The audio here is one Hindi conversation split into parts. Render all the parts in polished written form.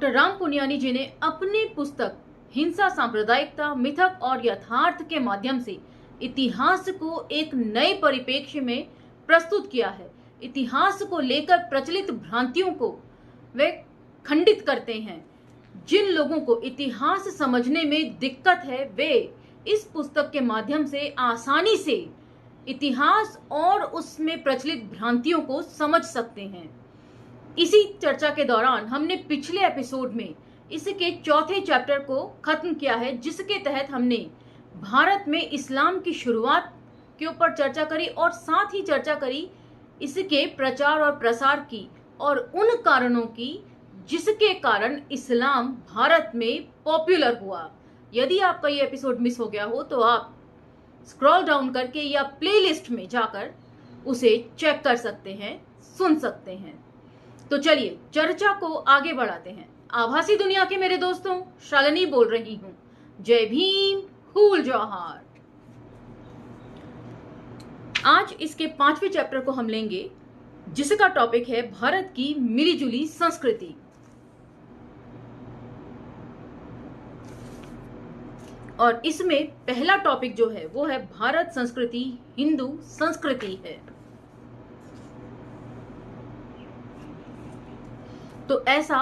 डॉक्टर राम पुनियानी जी ने अपनी पुस्तक हिंसा, सांप्रदायिकता, मिथक और यथार्थ के माध्यम से इतिहास को एक नए परिप्रेक्ष्य में प्रस्तुत किया है। इतिहास को लेकर प्रचलित भ्रांतियों को वे खंडित करते हैं। जिन लोगों को इतिहास समझने में दिक्कत है वे इस पुस्तक के माध्यम से आसानी से इतिहास और उसमें प्रचलित भ्रांतियों को समझ सकते हैं। इसी चर्चा के दौरान हमने पिछले एपिसोड में इसके चौथे चैप्टर को खत्म किया है, जिसके तहत हमने भारत में इस्लाम की शुरुआत के ऊपर चर्चा करी और साथ ही चर्चा करी इसके प्रचार और प्रसार की और उन कारणों की जिसके कारण इस्लाम भारत में पॉपुलर हुआ। यदि आपका ये एपिसोड मिस हो गया हो तो आप स्क्रॉल डाउन करके या प्लेलिस्ट में जाकर उसे चेक कर सकते हैं, सुन सकते हैं। तो चलिए चर्चा को आगे बढ़ाते हैं। आभासी दुनिया के मेरे दोस्तों, शालिनी बोल रही हूं। जय भीम, हुल जौहार। आज इसके 5वें चैप्टर को हम लेंगे, जिसका टॉपिक है भारत की मिलीजुली संस्कृति। और इसमें पहला टॉपिक जो है वो है भारत संस्कृति हिंदू संस्कृति है। तो ऐसा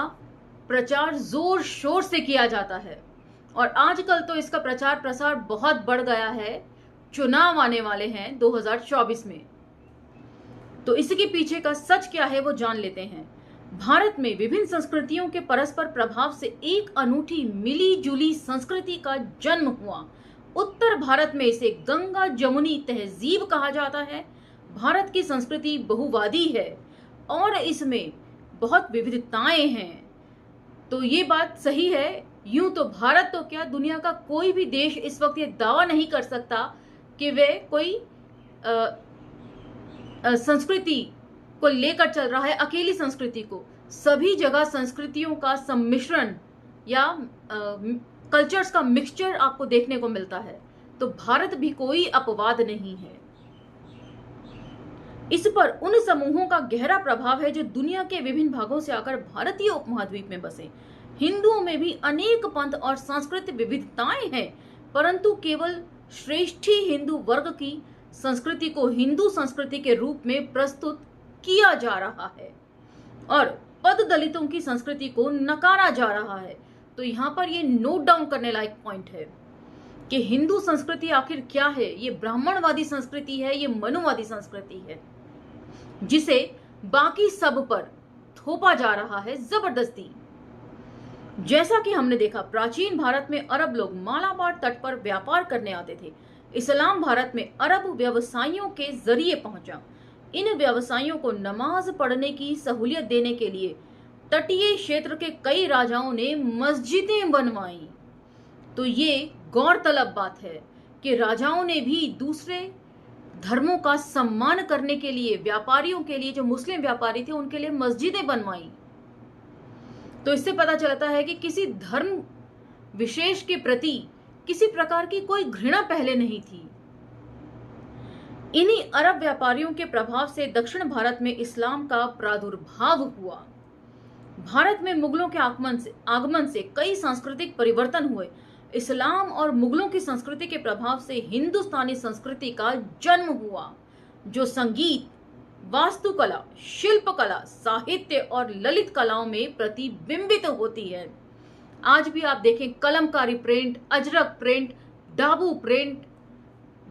प्रचार जोर शोर से किया जाता है और आजकल तो इसका प्रचार प्रसार बहुत बढ़ गया है। चुनाव आने वाले हैं 2024 में, तो इसके पीछे का सच क्या है वो जान लेते हैं। भारत में विभिन्न संस्कृतियों के परस्पर प्रभाव से एक अनूठी मिली जुली संस्कृति का जन्म हुआ। उत्तर भारत में इसे गंगा जमुनी तहजीब कहा जाता है। भारत की संस्कृति बहुवादी है और इसमें बहुत विविधताएं हैं। तो ये बात सही है। यूं तो भारत तो क्या, दुनिया का कोई भी देश इस वक्त ये दावा नहीं कर सकता कि वे कोई संस्कृति को लेकर चल रहा है, अकेली संस्कृति को। सभी जगह संस्कृतियों का सम्मिश्रण या कल्चर्स का मिक्सचर आपको देखने को मिलता है। तो भारत भी कोई अपवाद नहीं है। इस पर उन समूहों का गहरा प्रभाव है जो दुनिया के विभिन्न भागों से आकर भारतीय उपमहाद्वीप में बसे। हिंदुओं में भी अनेक पंथ और सांस्कृतिक विविधताएं हैं, परंतु केवल श्रेष्ठी हिंदू वर्ग की संस्कृति को हिंदू संस्कृति के रूप में प्रस्तुत किया जा रहा है और पद दलितों की संस्कृति को नकारा जा रहा है। तो यहाँ पर ये नोट डाउन करने लायक पॉइंट है कि हिंदू संस्कृति आखिर क्या है। ये ब्राह्मणवादी संस्कृति है, ये मनुवादी संस्कृति है, जिसे बाकी सब पर थोपा जा रहा है जबरदस्ती। जैसा कि हमने देखा, प्राचीन भारत में अरब लोग मालाबार तट पर व्यापार करने आते थे। इस्लाम भारत में अरब व्यवसायियों के जरिए पहुंचा। इन व्यवसायियों को नमाज पढ़ने की सहूलियत देने के लिए तटीय क्षेत्र के कई राजाओं ने मस्जिदें बनवाई। तो ये गौरतलब बात है कि राजाओं ने भी दूसरे धर्मों का सम्मान करने के लिए व्यापारियों के लिए, जो मुस्लिम व्यापारी थे, उनके लिए मस्जिदें बनवाई। तो इससे पता चलता है कि किसी धर्म विशेष के प्रति किसी प्रकार की कोई घृणा पहले नहीं थी। इन्हीं अरब व्यापारियों के प्रभाव से दक्षिण भारत में इस्लाम का प्रादुर्भाव हुआ। भारत में मुगलों के आगमन से कई सांस्कृतिक परिवर्तन हुए। इस्लाम और मुगलों की संस्कृति के प्रभाव से हिंदुस्तानी संस्कृति का जन्म हुआ, जो संगीत, वास्तुकला, शिल्पकला, साहित्य और ललित कलाओं में प्रतिबिंबित होती है। आज भी आप देखें, Kalamkari print, Ajrak print, Dabu print,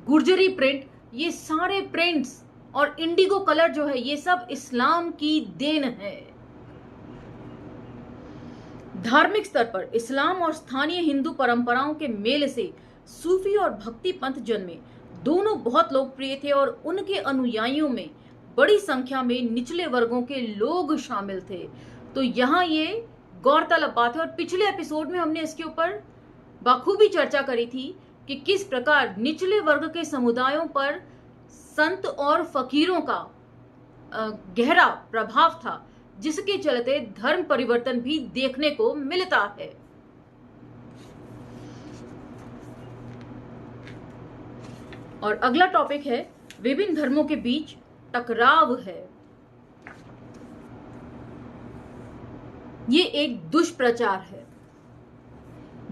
Gurjari print, ये सारे प्रिंट्स और इंडिगो कलर जो है, ये सब इस्लाम की देन है। धार्मिक स्तर पर इस्लाम और स्थानीय हिंदू परंपराओं के मेल से सूफी और भक्ति पंथ जन्मे। दोनों बहुत लोकप्रिय थे और उनके अनुयायियों में बड़ी संख्या में निचले वर्गों के लोग शामिल थे। तो यहाँ ये गौरतलब बात है और पिछले एपिसोड में हमने इसके ऊपर बखूबी चर्चा करी थी कि किस प्रकार निचले वर्ग के समुदायों पर संत और फकीरों का गहरा प्रभाव था, जिसके चलते धर्म परिवर्तन भी देखने को मिलता है। और अगला टॉपिक है विभिन्न धर्मों के बीच टकराव है। ये एक दुष्प्रचार है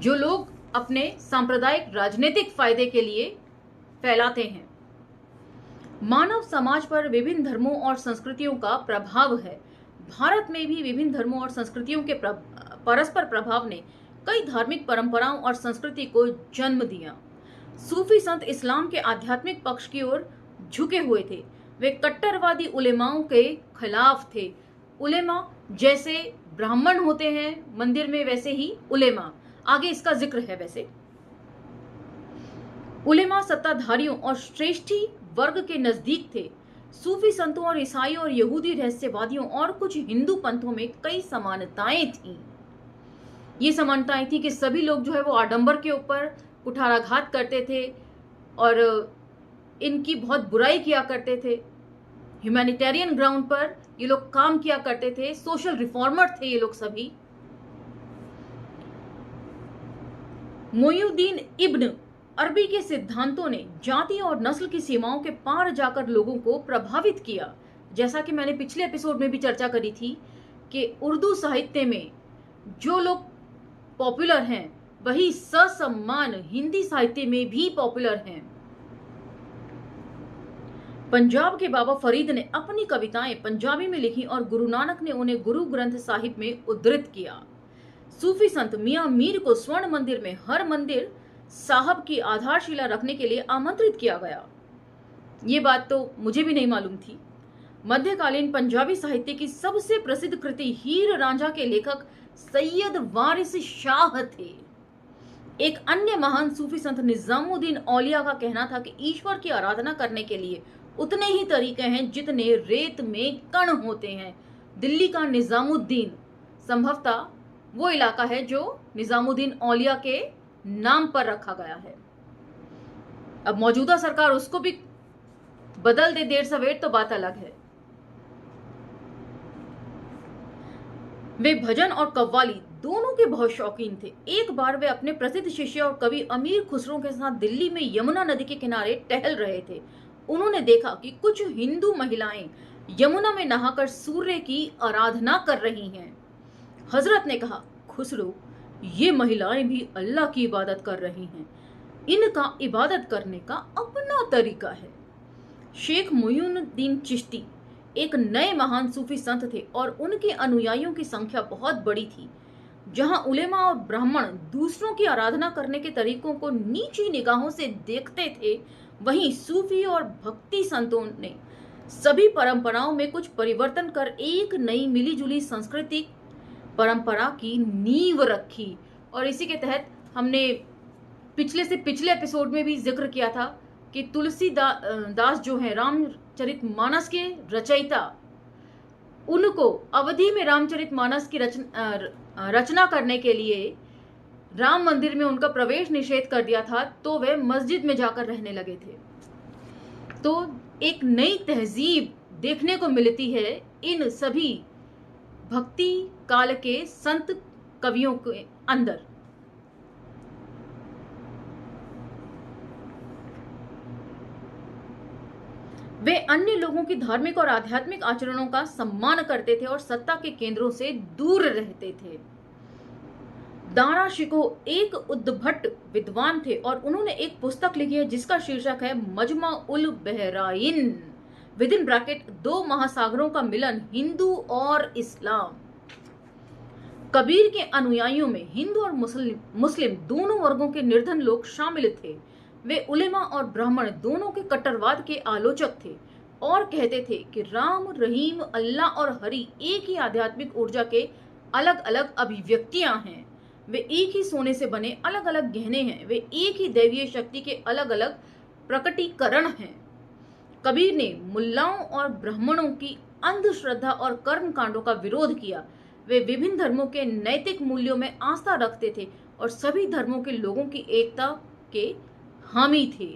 जो लोग अपने सांप्रदायिक राजनीतिक फायदे के लिए फैलाते हैं। मानव समाज पर विभिन्न धर्मों और संस्कृतियों का प्रभाव है। भारत में भी विभिन्न धर्मों और संस्कृतियों के परस्पर प्रभाव ने कई धार्मिक परंपराओं और संस्कृति को जन्म दिया। सूफी संत इस्लाम के आध्यात्मिक पक्ष की ओर झुके हुए थे। वे कट्टरवादी उलेमाओं के खिलाफ थे। उलेमा जैसे ब्राह्मण होते हैं मंदिर में, वैसे ही उलेमा, आगे इसका जिक्र है। वैसे उलेमा सत्ताधारियों और श्रेष्ठी वर्ग के नजदीक थे। सूफी संतों और ईसाइयों और यहूदी रहस्यवादियों और कुछ हिंदू पंथों में कई समानताएं थीं। ये समानताएं थी कि सभी लोग जो है वो आडंबर के ऊपर कुठाराघात करते थे और इनकी बहुत बुराई किया करते थे। ह्यूमैनिटेरियन ग्राउंड पर ये लोग काम किया करते थे। सोशल रिफॉर्मर थे ये लोग सभी। मोइनुद्दीन इब्न अरबी के सिद्धांतों ने जाति और नस्ल की सीमाओं के पार जाकर लोगों को प्रभावित किया। जैसा कि मैंने पिछले एपिसोड में भी चर्चा करी थी कि उर्दू साहित्य में जो लोग पॉपुलर हैं वही ससम्मान हिंदी साहित्य में भी पॉपुलर हैं। पंजाब के बाबा फरीद ने अपनी कविताएं पंजाबी में लिखी और गुरु नानक ने उन्हें गुरु ग्रंथ साहिब में उद्धृत किया। सूफी संत मियां मीर को स्वर्ण मंदिर में हर मंदिर साहब की आधारशिला रखने के लिए आमंत्रित किया गया। ये बात तो मुझे भी नहीं मालूम थी। मध्यकालीन पंजाबी साहित्य की सबसे प्रसिद्ध कृति हीर रांझा के लेखक सैयद वारिस शाह थे। एक अन्य महान सूफी संत निजामुद्दीन औलिया का कहना था कि ईश्वर की आराधना करने के लिए उतने ही तरीके हैं जितने रेत में कण होते हैं। दिल्ली का निजामुद्दीन संभवतः वो इलाका है जो निजामुद्दीन औलिया के नाम पर रखा गया है। अब मौजूदा सरकार उसको भी बदल दे देर सवेर तो बात अलग है। वे भजन और कव्वाली दोनों के बहुत शौकीन थे। एक बार वे अपने प्रसिद्ध शिष्य और कवि अमीर खुसरो के साथ दिल्ली में यमुना नदी के किनारे टहल रहे थे। उन्होंने देखा कि कुछ हिंदू महिलाएं यमुना में नहाकर सूर्य की आराधना कर रही हैं। हजरत ने कहा, खुसरो, ये महिलाएं भी अल्लाह की इबादत कर रही हैं। इनका इबादत करने का अपना तरीका है। शेख मोइनुद्दीन चिश्ती एक नए महान सूफी संत थे और उनके अनुयायियों की संख्या बहुत बड़ी थी। जहां उलेमा और ब्राह्मण दूसरों की आराधना करने के तरीकों को नीची निगाहों से देखते थे, वहीं सूफी और भक्ति संतों ने सभी परंपराओं में कुछ परिवर्तन कर एक नई मिलीजुली सांस्कृतिक परंपरा की नींव रखी। और इसी के तहत हमने पिछले एपिसोड में भी जिक्र किया था कि तुलसीदास जो है रामचरितमानस के रचयिता, उनको अवधि में रामचरितमानस की रचना करने के लिए राम मंदिर में उनका प्रवेश निषेध कर दिया था, तो वे मस्जिद में जाकर रहने लगे थे। तो एक नई तहजीब देखने को मिलती है इन सभी भक्ति काल के संत कवियों के अंदर। वे अन्य लोगों की धार्मिक और आध्यात्मिक आचरणों का सम्मान करते थे और सत्ता के केंद्रों से दूर रहते थे। दारा शिकोह एक उद्भट विद्वान थे और उन्होंने एक पुस्तक लिखी है जिसका शीर्षक है मजमा उल बहराइन विदिन ब्रैकेट दो महासागरों का मिलन, हिंदू और इस्लाम। कबीर के अनुयायियों में हिंदू और मुस्लिम दोनों वर्गों के निर्धन लोग शामिल थे। वे उलेमा और ब्राह्मण दोनों के कट्टरवाद के आलोचक थे और कहते थे कि राम, रहीम, अल्लाह और हरि एक ही आध्यात्मिक ऊर्जा के अलग अलग अभिव्यक्तियां हैं। वे एक ही सोने से बने अलग अलग गहने हैं। वे एक ही दैवीय शक्ति के अलग अलग प्रकटीकरण हैं। कबीर ने मुल्लाओं और ब्राह्मणों की अंधश्रद्धा और कर्म कांडों का विरोध किया। वे विभिन्न धर्मों के नैतिक मूल्यों में आस्था रखते थे और सभी धर्मों के लोगों की एकता के हामी थे।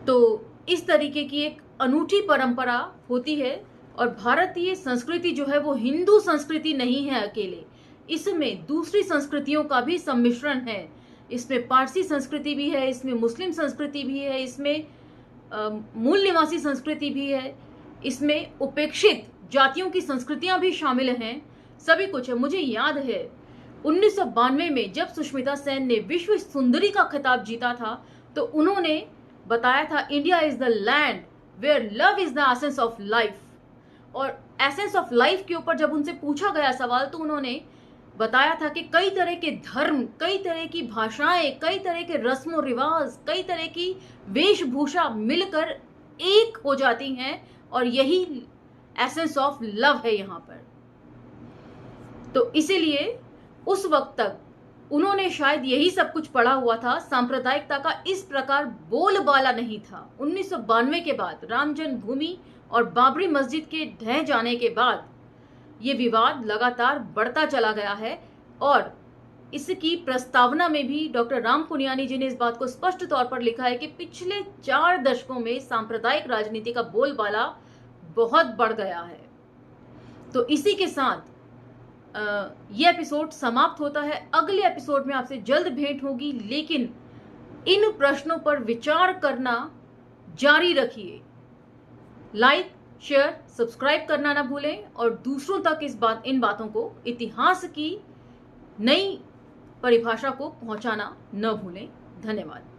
तो इस तरीके की एक अनूठी परंपरा होती है और भारतीय संस्कृति जो है वो हिंदू संस्कृति नहीं है अकेले, इसमें दूसरी संस्कृतियों का भी सम्मिश्रण है। इसमें पारसी संस्कृति भी है, इसमें मुस्लिम संस्कृति भी है, इसमें मूल निवासी संस्कृति भी है, इसमें उपेक्षित जातियों की संस्कृतियां भी शामिल हैं, सभी कुछ है। मुझे याद है 1992 में जब सुष्मिता सेन ने विश्व सुंदरी का खिताब जीता था, तो उन्होंने बताया था India is the land where love is the essence of life. और एसेंस ऑफ लाइफ के ऊपर जब उनसे पूछा गया सवाल, तो उन्होंने बताया था कि कई तरह के धर्म, कई तरह की भाषाएं, कई तरह के रस्म रिवाज, कई तरह की वेशभूषा मिलकर एक हो जाती हैं, और यही एसेंस ऑफ लव है यहाँ पर। तो इसीलिए उस वक्त तक उन्होंने शायद यही सब कुछ पढ़ा हुआ था, सांप्रदायिकता का इस प्रकार बोलबाला नहीं था। 1992 के बाद राम जन्मभूमि और बाबरी मस्जिद के ढह जाने के बाद ये विवाद लगातार बढ़ता चला गया है, और इसकी प्रस्तावना में भी डॉक्टर राम पुनियानी जी ने इस बात को स्पष्ट तौर पर लिखा है कि पिछले 4 दशकों में सांप्रदायिक राजनीति का बोलबाला बहुत बढ़ गया है। तो इसी के साथ यह एपिसोड समाप्त होता है। अगले एपिसोड में आपसे जल्द भेंट होगी, लेकिन इन प्रश्नों पर विचार करना जारी रखिए। लाइक, शेयर, सब्सक्राइब करना ना भूलें, और दूसरों तक इन बातों को, इतिहास की नई परिभाषा को पहुंचाना न भूलें। धन्यवाद।